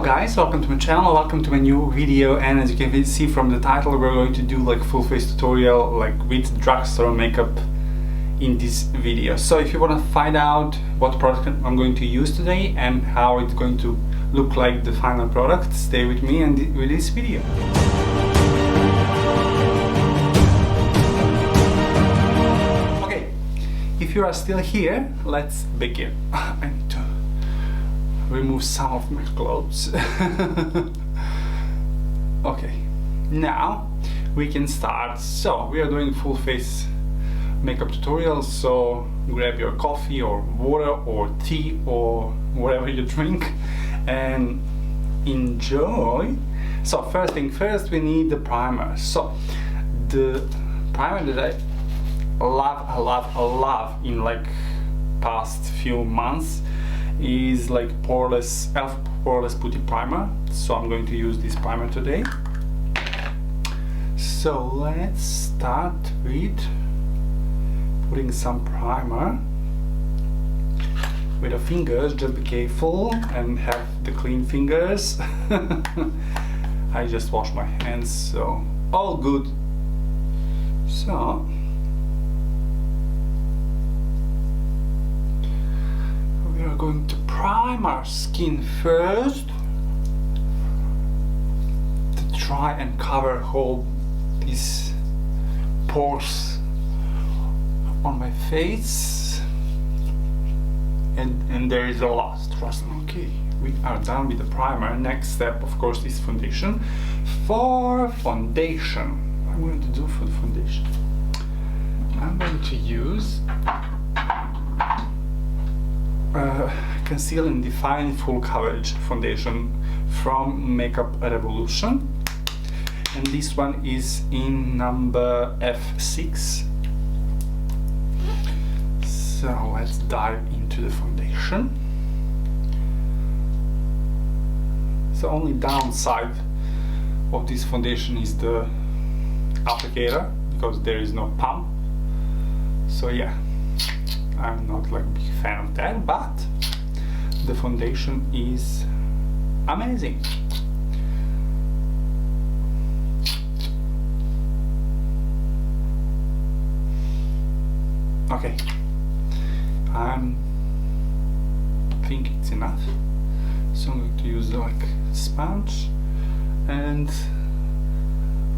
guys, welcome to my channel, welcome to my new video. And as you can see from the title, we're going to do like full face tutorial like with drugstore makeup in this video. So if you want to find out what product I'm going to use today and how it's going to look like the final product, stay with me and with this video. Okay, if you are still here, let's begin. I need to remove some of my clothes. Okay, now we can start. So we are doing full face makeup tutorial, so grab your coffee or water or tea or whatever you drink and enjoy. So first thing first, we need the primer. So the primer that I love in like past few months is like poreless elf poreless putty primer. So I'm going to use this primer today. So let's start with putting some primer with the fingers. Just be careful and have the clean fingers. I just washed my hands, so all good. So we are going to prime our skin first to try and cover all these pores on my face, and there is a lot, trust me. Okay, we are done with the primer. Next step, of course, is foundation. For foundation, what I'm going to do for the foundation, I'm going to use Conceal and Define Full Coverage Foundation from Makeup Revolution, and this one is in number F6. So let's dive into the foundation. So only downside of this foundation is the applicator, because there is no pump. So yeah, I'm not like a big fan of that, but the foundation is amazing. Okay, I think it's enough. So I'm going to use like sponge and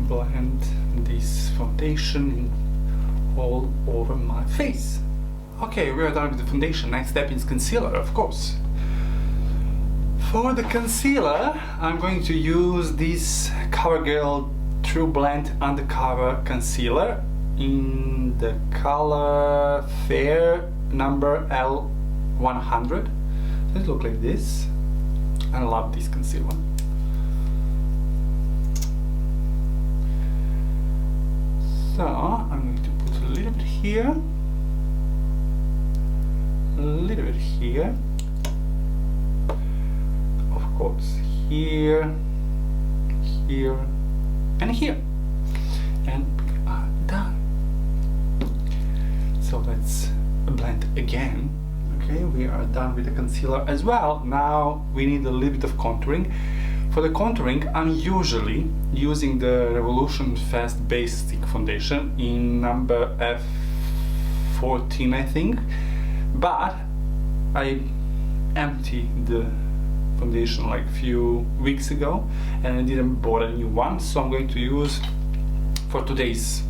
blend this foundation in all over my face. Okay, we are done with the foundation. Next step is concealer, of course. For the concealer, I'm going to use this CoverGirl True Blend Undercover Concealer in the color Fair number L100. It looks like this. I love this concealer. So I'm going to put a little bit here, a little bit here, of course here, here, and here, and we are done. So let's blend again. Okay, we are done with the concealer as well. Now we need a little bit of contouring. For the contouring, I'm usually using the Revolution Fast Basic Foundation in number F14, I think, but I emptied the foundation like a few weeks ago and I didn't bought a new one. So I'm going to use, for today's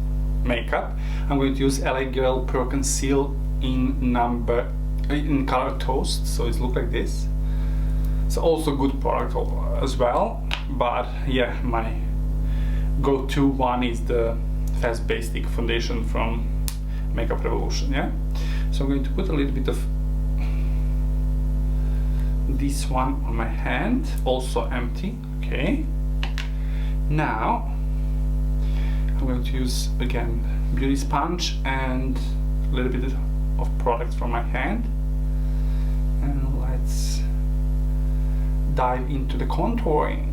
makeup, I'm going to use LA Girl Pro Conceal in color Toast. So it looks like this. It's also good product as well, but yeah, my go-to one is the Fast Basic Foundation from Makeup Revolution. Yeah, so I'm going to put a little bit of this one on my hand, also empty. Okay, now I'm going to use again beauty sponge and a little bit of product from my hand, and let's dive into the contouring.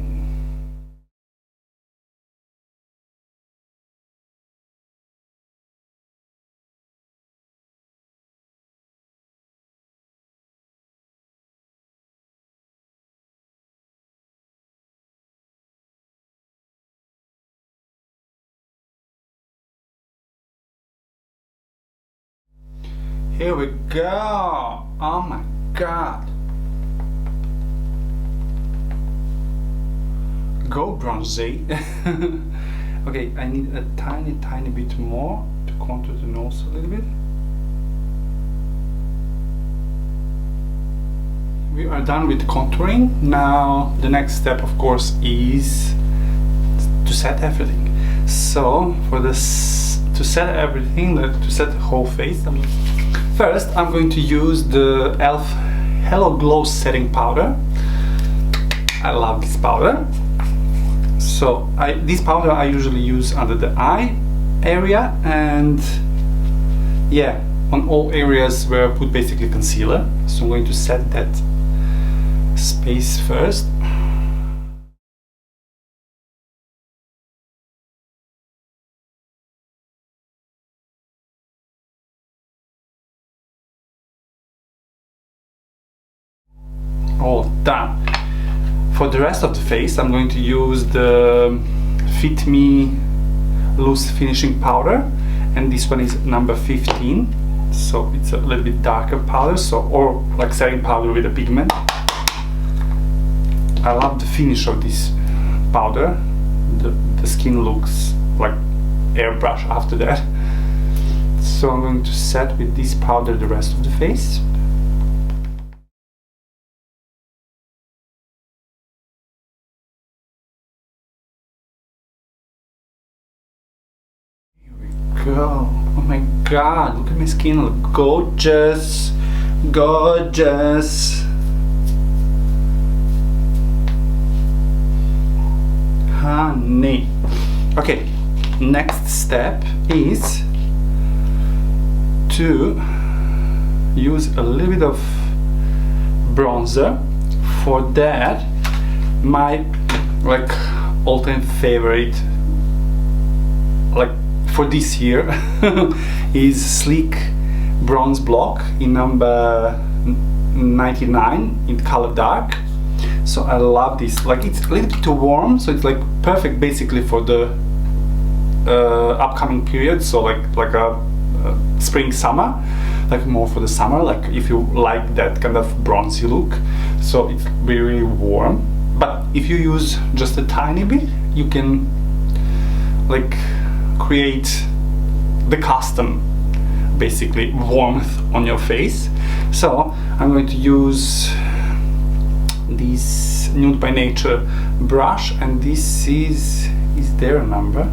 Here we go. Oh my god. Go bronzy. Okay, I need a tiny bit more to contour the nose a little bit. We are done with contouring. Now the next step, of course, is to set everything. So for this, to set everything, to set the whole face, first I'm going to use the e.l.f. Hello Glow setting powder. I love this powder. So this powder I usually use under the eye area, and yeah, on all areas where I put basically concealer. So I'm going to set that space first. All done. For the rest of the face, I'm going to use the Fit Me Loose Finishing Powder, and this one is number 15. So it's a little bit darker powder, or like setting powder with a pigment. I love the finish of this powder. The skin looks like airbrush after that. So I'm going to set with this powder the rest of the face. Girl, oh my god, look at my skin, look gorgeous, gorgeous. Honey. Okay, next step is to use a little bit of bronzer. For that, my like all-time favorite, like for this year, is Sleek Bronze Block in number 99 in color dark. So I love this. Like, it's a little bit too warm, so it's like perfect basically for the upcoming period. So like a spring summer, like more for the summer, like if you like that kind of bronzy look. So it's really warm, but if you use just a tiny bit, you can like create the custom basically warmth on your face. So I'm going to use this Nude by Nature brush, and this is there a number?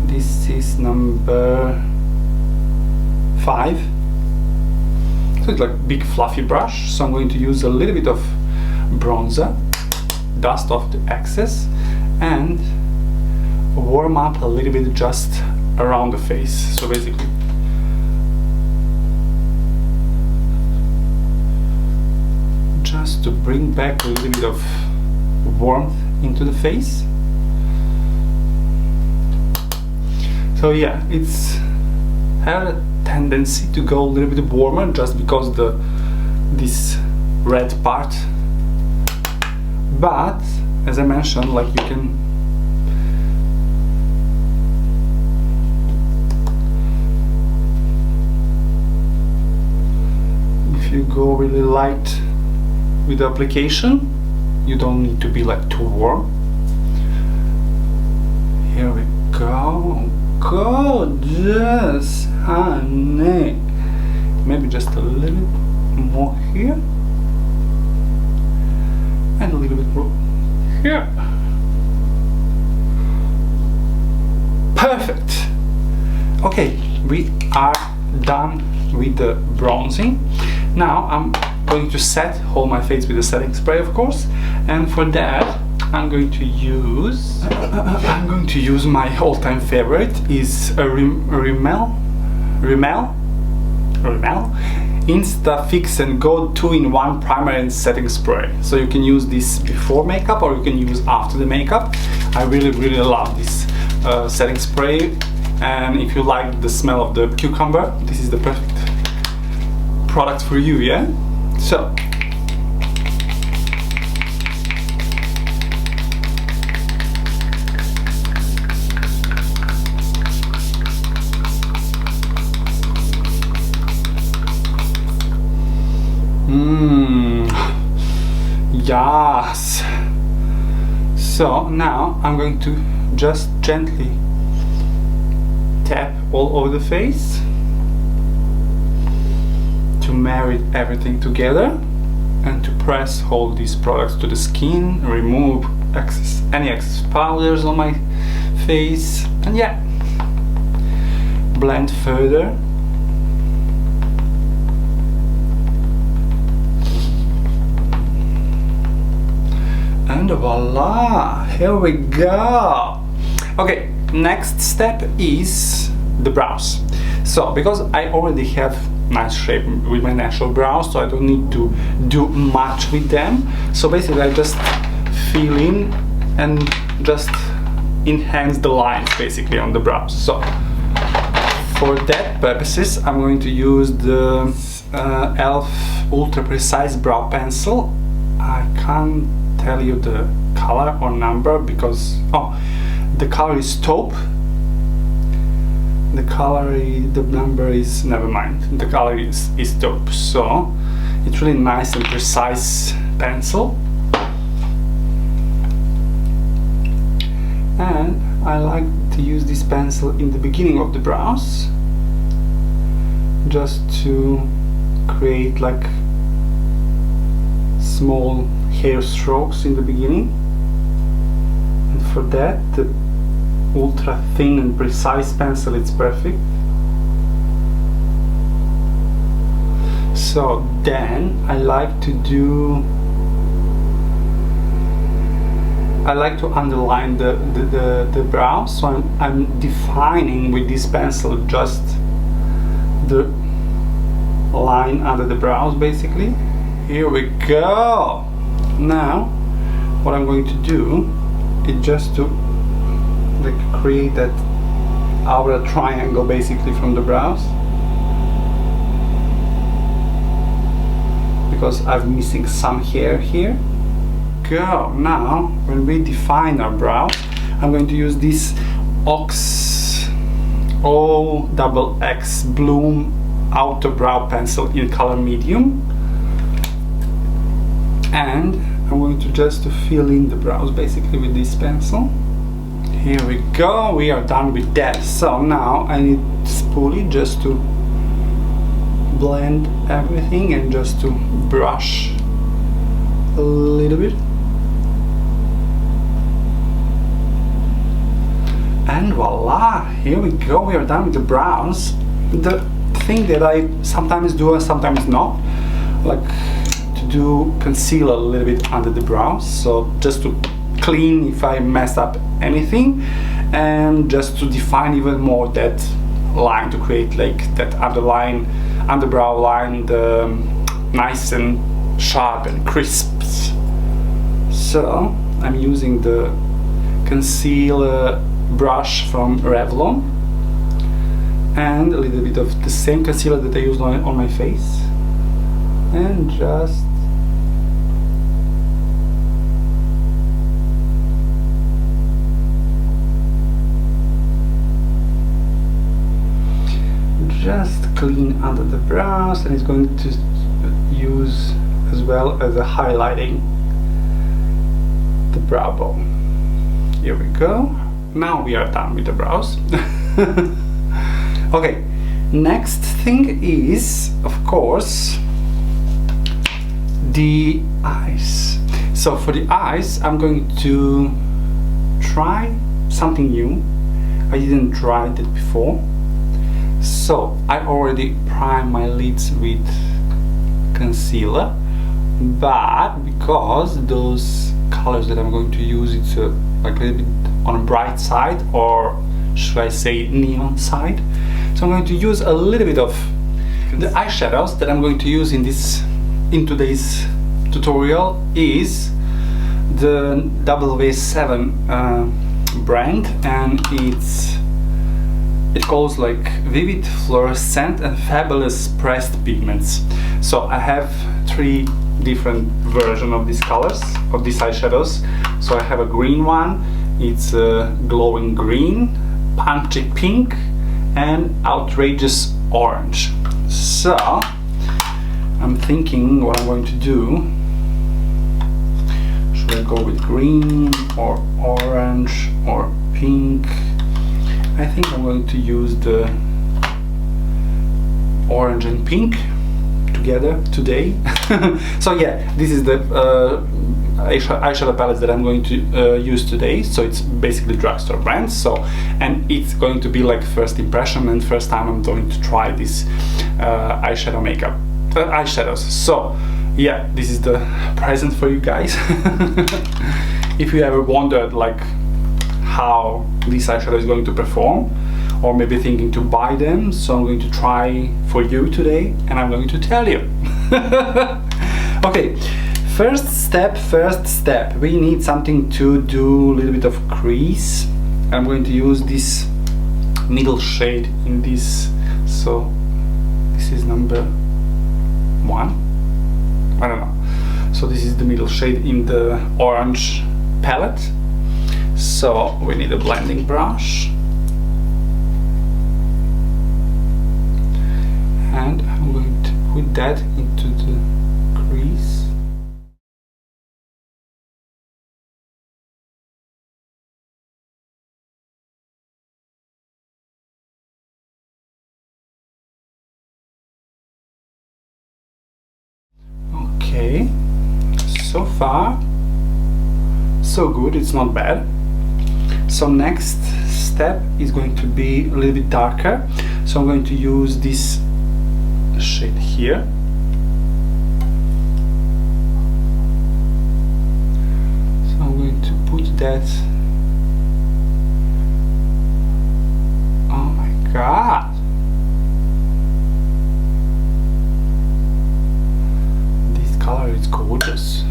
This is number 5. So it's like big fluffy brush. So I'm going to use a little bit of bronzer, dust off the excess, and warm up a little bit just around the face. So basically just to bring back a little bit of warmth into the face. So yeah, it's had a tendency to go a little bit warmer just because this red part, but as I mentioned, like you can you go really light with the application, you don't need to be like too warm. Here we go. Gorgeous, honey. Maybe just a little bit more here and a little bit more here. Perfect. Okay, we are done with the bronzing. Now I'm going to set all my face with a setting spray, of course, and for that I'm going to use my all-time favorite is a Rimmel Insta Fix and Go 2-in-1 primer and setting spray. So you can use this before makeup or you can use after the makeup. I really love this setting spray, and if you like the smell of the cucumber, this is the perfect product for you, yeah? So Yes. So now I'm going to just gently tap all over the face to marry everything together and to press all these products to the skin, remove any excess powders on my face, and yeah, blend further. And voila, here we go. Okay, next step is the brows. So because I already have nice shape with my natural brows, so I don't need to do much with them. So basically I just fill in and just enhance the lines basically on the brows. So for that purposes I'm going to use the e.l.f. Ultra Precise Brow Pencil. I can't tell you the color or number because the color is taupe. The number is, never mind, the color is taupe. So it's really nice and precise pencil, and I like to use this pencil in the beginning of the brows just to create like small hair strokes in the beginning, and for that the ultra thin and precise pencil is perfect. So then I like to underline the brows, so I'm defining with this pencil just the line under the brows basically. Here we go. Now what I'm going to do is just to like create that outer triangle basically from the brows, because I'm missing some hair here. Go. Now when we define our brows, I'm going to use this OXX Bloom Outer Brow Pencil in color medium, and I'm going to just fill in the brows basically with this pencil. Here we go, we are done with that. So now I need spoolie just to blend everything and just to brush a little bit. And voila, here we go, we are done with the brows. The thing that I sometimes do and sometimes not, like to do concealer a little bit under the brows, so just to clean if I mess up anything, and just to define even more that line, to create like that underbrow line, the nice and sharp and crisp. So I'm using the concealer brush from Revlon and a little bit of the same concealer that I used on my face, and just clean under the brows, and it's going to use as well as a highlighting the brow bone. Here we go. Now we are done with the brows. Okay, next thing is of course the eyes. So for the eyes I'm going to try something new. I didn't try that before. So I already primed my lids with concealer, but because those colors that I'm going to use, it's like a little bit on a bright side, or should I say neon side, so I'm going to use a little bit of the eyeshadows that I'm going to use in today's tutorial is the W7 brand, and it calls like Vivid Fluorescent and Fabulous Pressed Pigments. So I have 3 different versions of these colors, of these eyeshadows. So I have a green one, it's glowing green, punchy pink, and outrageous orange. So I'm thinking what I'm going to do gonna go with green or orange or pink. I think I'm going to use the orange and pink together today. So yeah, this is the eyeshadow palette that I'm going to use today. So it's basically Drugstore brand. So, and it's going to be like first impression and first time I'm going to try this eyeshadow makeup, eyeshadows. So yeah, this is the present for you guys. If you ever wondered like how this eyeshadow is going to perform, or maybe thinking to buy them, so I'm going to try for you today and I'm going to tell you. Okay, first step, we need something to do a little bit of crease. I'm going to use this middle shade in this, so this is number 1, I don't know, so this is the middle shade in the orange palette. So we need a blending brush, and I'm going to put that into the crease. Okay, so far so good, it's not bad. So next step is going to be a little bit darker, so I'm going to use this shade here. So I'm going to put that. Oh my god, this color is gorgeous.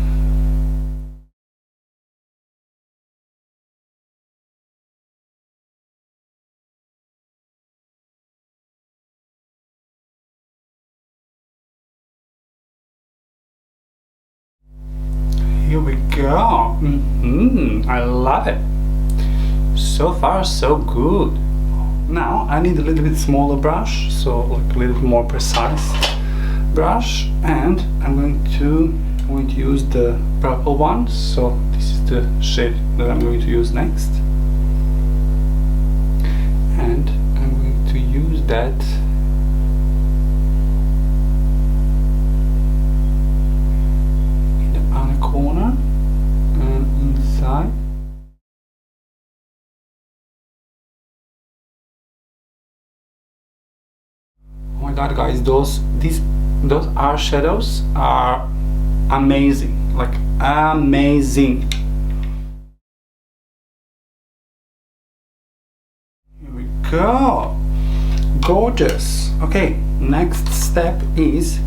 Here we go. I love it. So far so good. Now I need a little bit smaller brush, so like a little bit more precise brush, and I'm going to use the purple one. So this is the shade that I'm going to use next, and I'm going to use that corner and inside. Oh my god, guys, those eyeshadows are amazing, like amazing. Here we go, gorgeous. Okay, next step is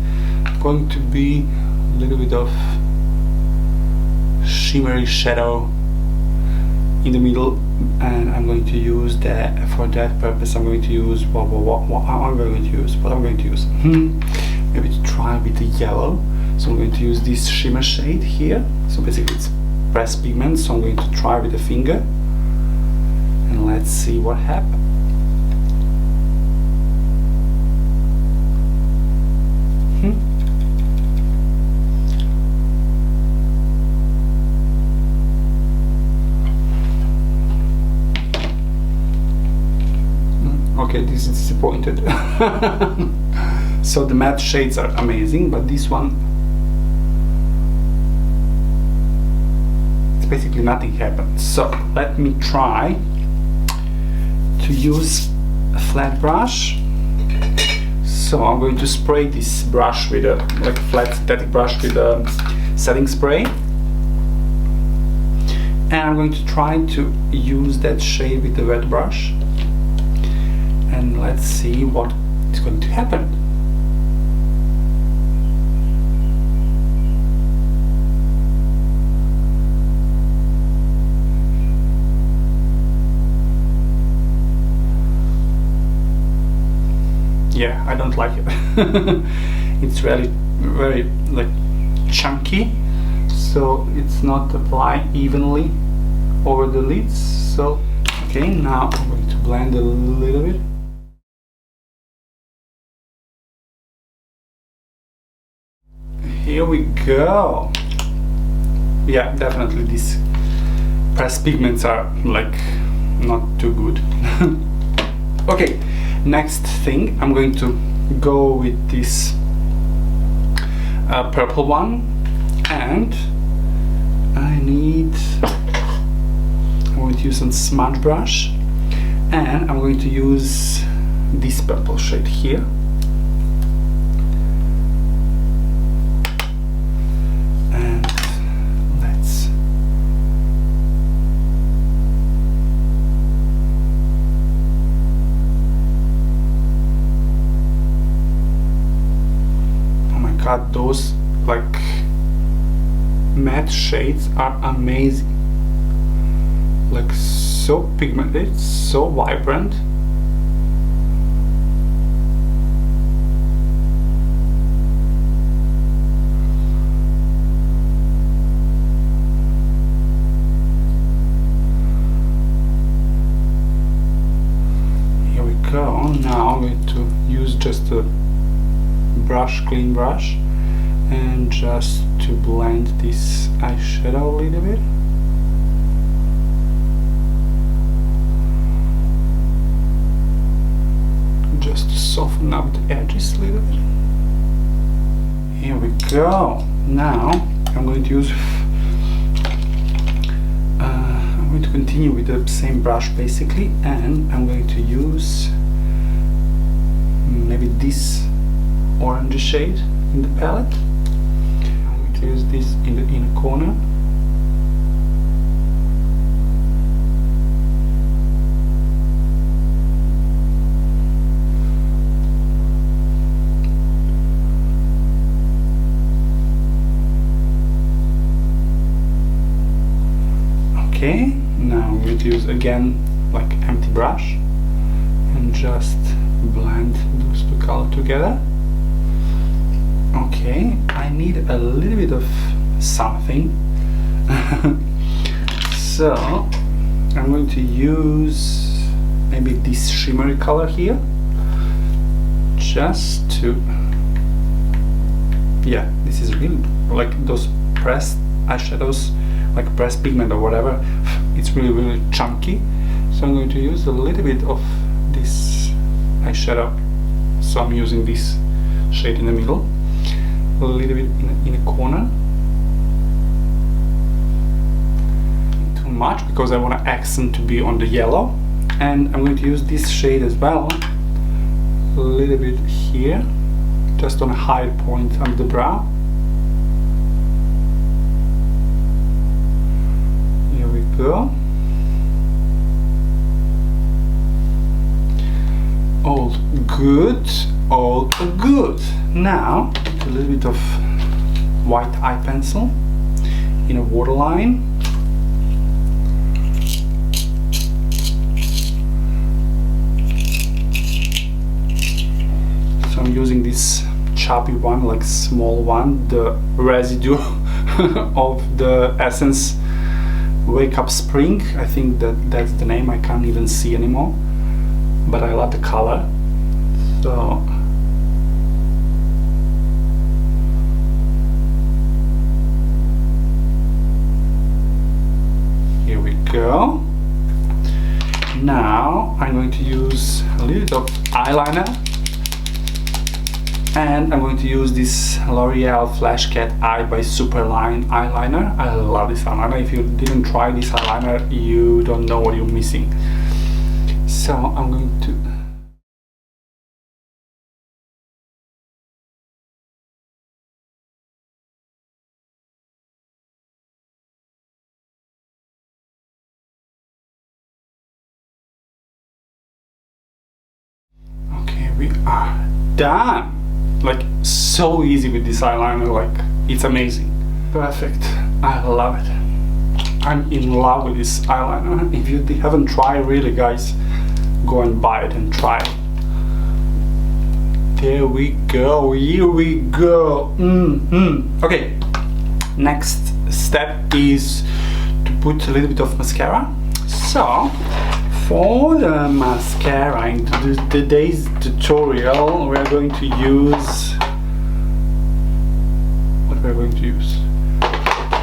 going to be a little bit of shimmery shadow in the middle, and I'm going to use that. For that purpose I'm going to use what I'm going to use maybe to try with the yellow. So I'm going to use this shimmer shade here. So basically it's pressed pigment, so I'm going to try with the finger and let's see what happens. Okay, this is disappointed. So the matte shades are amazing, but this one, it's basically nothing happened. So let me try to use a flat brush. So I'm going to spray this brush with a like flat static brush with a setting spray, and I'm going to try to use that shade with the wet brush. And let's see what is going to happen. Yeah, I don't like it. It's really very like chunky, so it's not applied evenly over the lids. So okay, now I'm going to blend a little bit. Here we go. yeah, definitely these pressed pigments are like not too good. Okay, next thing, I'm going to go with this purple one, and I'm going to use a smudge brush, and I'm going to use this purple shade here. And let's God, those like matte shades are amazing, like so pigmented, so vibrant. Here we go. Now I'm going to use just a clean brush, and just to blend this eyeshadow a little bit. Just to soften up the edges a little bit. Here we go. Now I'm going to use I'm going to continue with the same brush basically, and I'm going to use maybe this orange shade in the palette. I'm going to use this in the inner corner. Okay, now I'm going to use again like empty brush and just blend those two colors together. Okay, I need a little bit of something. So I'm going to use maybe this shimmery color here, just to, yeah, this is really like those pressed eyeshadows, like pressed pigment or whatever. It's really chunky, so I'm going to use a little bit of this eyeshadow. So I'm using this shade in the middle, a little bit in a corner. Too much, because I want an accent to be on the yellow, and I'm going to use this shade as well, a little bit here, just on a high point under the brow. Here we go. All good, all good. Now a little bit of white eye pencil in a waterline. So I'm using this chubby one, like small one, the residue of the Essence Wake Up Spring. I think that's the name. I can't even see anymore, but I love the color. So here we go. Now I'm going to use a little bit of eyeliner, and I'm going to use this L'Oreal Flash Cat Eye by Superline eyeliner. I love this eyeliner. If you didn't try this eyeliner, you don't know what you're missing. So I'm going to we are done. Like, so easy with this eyeliner, like it's amazing. Perfect. I love it. I'm in love with this eyeliner. If you haven't tried, really guys, go and buy it and try it. There we go. Here we go. Okay, next step is to put a little bit of mascara. So for the mascara in today's tutorial, we are going to use, what we're going to use?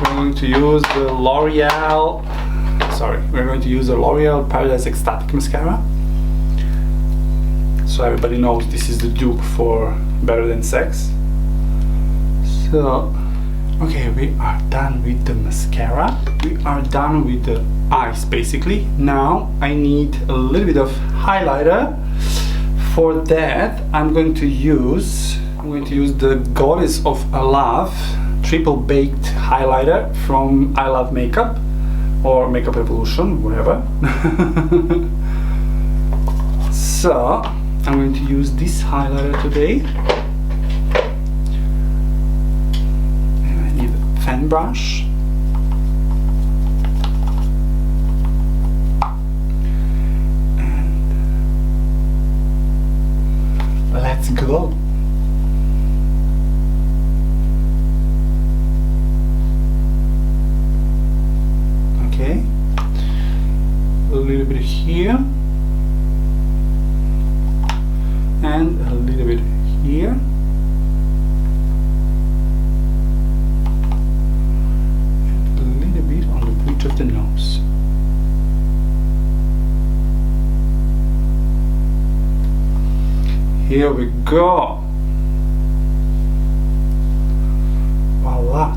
we're going to use the L'Oreal. Sorry, we're going to use the L'Oreal Paradise Ecstatic Mascara. So everybody knows this is the dupe for Better Than Sex. So, okay, we are done with the mascara. We are done with the eyes, basically. Now I need a little bit of highlighter. For that, I'm going to use the Goddess of Love Triple Baked Highlighter from I Love Makeup or Makeup Evolution, whatever. So I'm going to use this highlighter today. And I need a fan brush. And let's go. Okay. A little bit here. And a little bit here, and a little bit on the bridge of the nose. Here we go. Voila.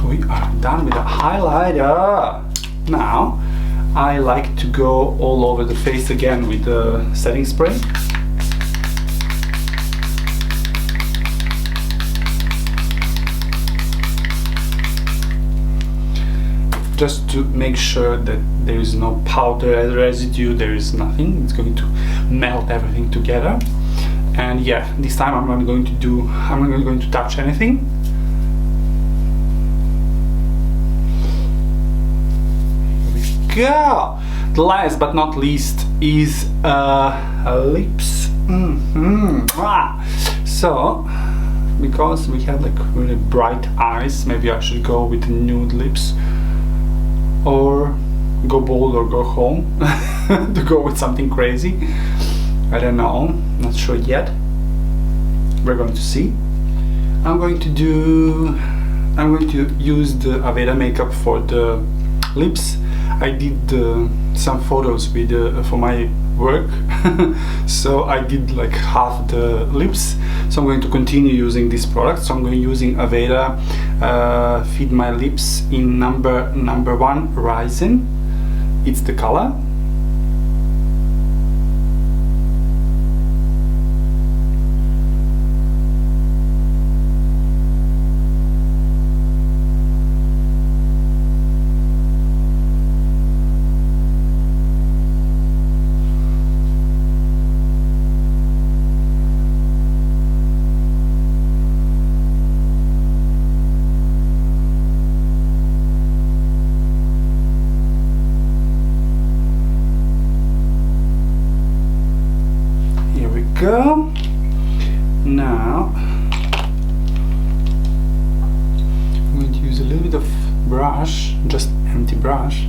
We are done with the highlighter. Now I like to go all over the face again with the setting spray. Just to make sure that there is no powder residue, there is nothing. It's going to melt everything together. And yeah, this time I'm not going to touch anything. Go. The last but not least is lips. So because we have like really bright eyes, maybe I should go with nude lips, or go bold or go home. To go with something crazy. I don't know, not sure yet. We're going to see. I'm going to use the Aveda makeup for the lips. I did some photos with for my work, so I did like half the lips. So I'm going to continue using this product. So I'm going using Aveda Feed My Lips in number 1 Rising. It's the color. Go. Now I'm going to use a little bit of brush, just empty brush.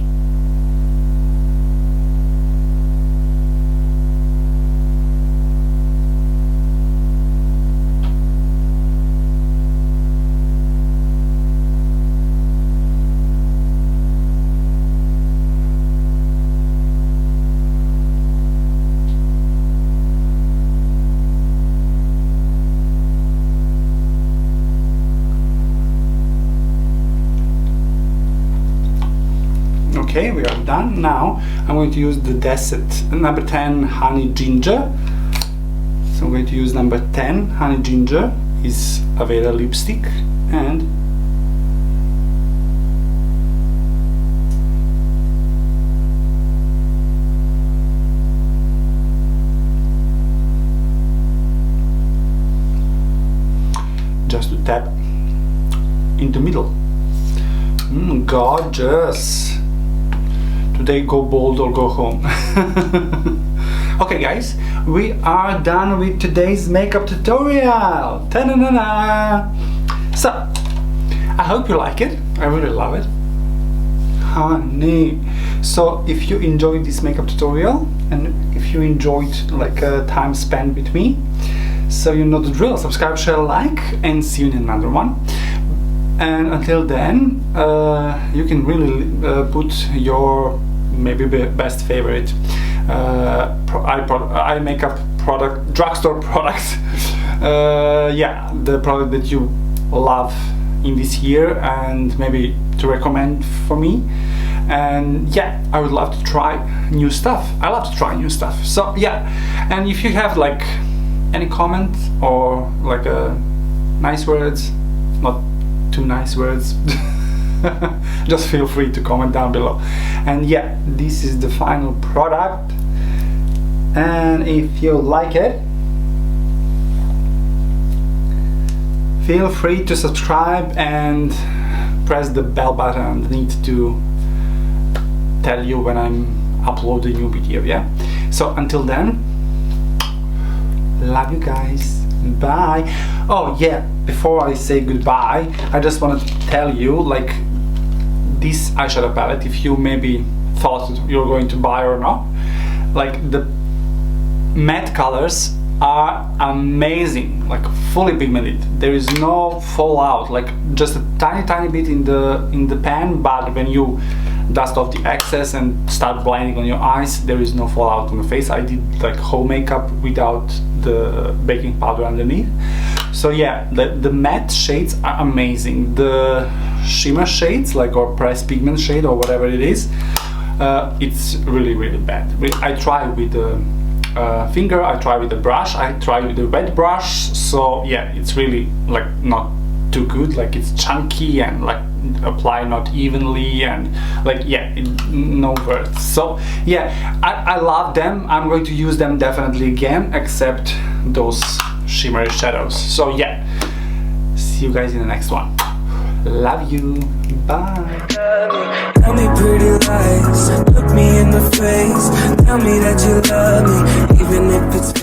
Okay, we are done. Now I'm going to use the Desset number 10 Honey Ginger. So I'm going to use number 10 Honey Ginger, is Aveda lipstick, and just to tap in the middle. Gorgeous. Today go bold or go home. Okay guys, we are done with today's makeup tutorial. Ta-da-da-da. So I hope you like it. I really love it. honey. So if you enjoyed this makeup tutorial, and if you enjoyed like time spent with me, so you know the drill, subscribe, share, like, and see you in another one. And until then, you can really put your maybe best favorite eye makeup product, drugstore product, yeah, the product that you love in this year and maybe to recommend for me. And yeah, I would love to try new stuff. I love to try new stuff. So yeah, and if you have like any comment or like nice words, not too nice words, just feel free to comment down below. And yeah, this is the final product, and if you like it, feel free to subscribe and press the bell button underneath to tell you when I'm uploading a new video. Yeah, so until then, love you guys, bye. Oh yeah, before I say goodbye, I just want to tell you, like, this eyeshadow palette, if you maybe thought you're going to buy or not, like the matte colors are amazing, like fully pigmented. There is no fallout, like just a tiny bit in the pan, but when you dust off the excess and start blending on your eyes, there is no fallout on the face. I did like whole makeup without the baking powder underneath. So yeah, the matte shades are amazing. The shimmer shades, like, or pressed pigment shade or whatever it is, it's really bad. I try with the finger, I try with the brush, I try with the wet brush. So yeah, it's really like not too good, like it's chunky and like apply not evenly, and like yeah, no worth. So yeah, I love them. I'm going to use them definitely again, except those shimmery shadows. So yeah, see you guys in the next one. Love you, bye. Tell me pretty lies, look me in the face, tell me that you love me, even if it's